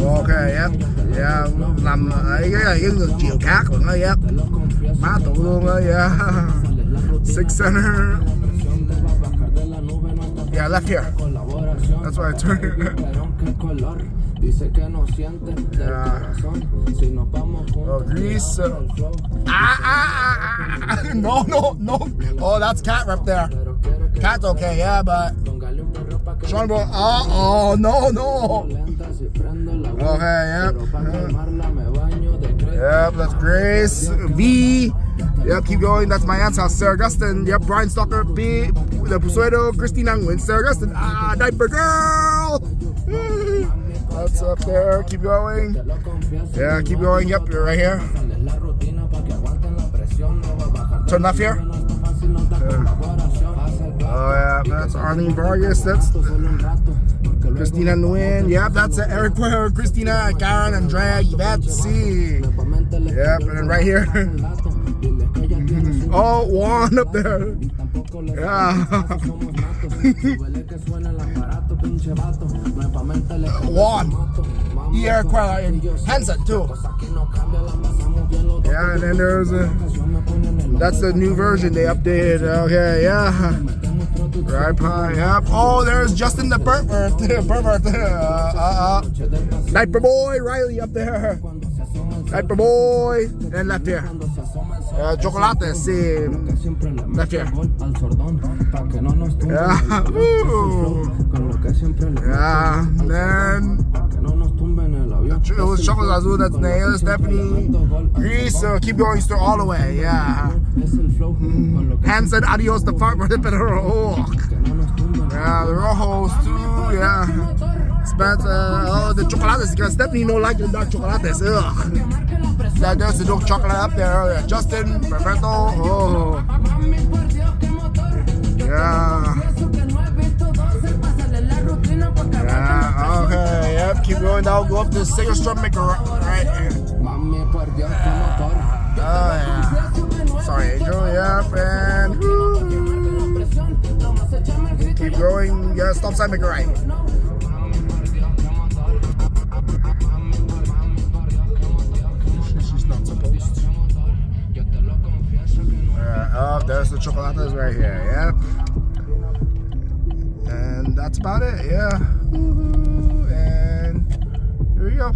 Ok, yep. Yeah, làm cái này cái ngược chiều khác của nó, yep. Má tụ luôn á, yeah. Six center. Yeah, left here. That's why I turned it. Yeah. Oh, grease. No, no, no. Oh, that's cat right there. Cat's okay, yeah, but Sean, bro. Oh, no, no. Okay, yep. Yep, that's Grace. V. Yep, keep going. That's my aunt's house. Sarah Augustin. Yep, Brian Stalker. B. The Pusuedo. Christina Nguyen. Sarah Augustin. Diaper girl. That's up there. Keep going. Yeah, keep going. Yep, you're right here. Turn left here. Oh, yeah, that's Arlene Vargas. That's Christina Nguyen. Yep, that's Eric Cuellar, Christina, Karen, Andrea, Yvette, C. Yep, and then right here. Oh, Juan up there. Yeah. Juan. Eric Cuellar and Hansen too. Yeah, and then there's that's the new version they updated. Okay, yeah. Right pie, yep. Oh, there's Justin the pervert. Diaper boy, Riley up there. Diaper boy, and left here. Chocolate, see, left here. Yeah. Yeah. Then it was Chocolate Azul. That's Nail, Stephanie, Grease. Keep going still all the way. Yeah. Han said adios the fart for the better. Oh. Yeah, the Rojos too. Yeah. Spencer. Oh, the chocolates. Stephanie no like the dark chocolates. Ugh. There's the dark chocolate up there earlier. Justin, Roberto. Oh. Yeah. Yeah. Okay. Yep. Keep going down. Go up to the Singer Strum Maker right here. Oh yeah. Sorry, Angel. Yep. And keep going. Yeah. Stop sign maker right. Oh, there's the chocolates right here, yep. And that's about it, yeah. And here we go.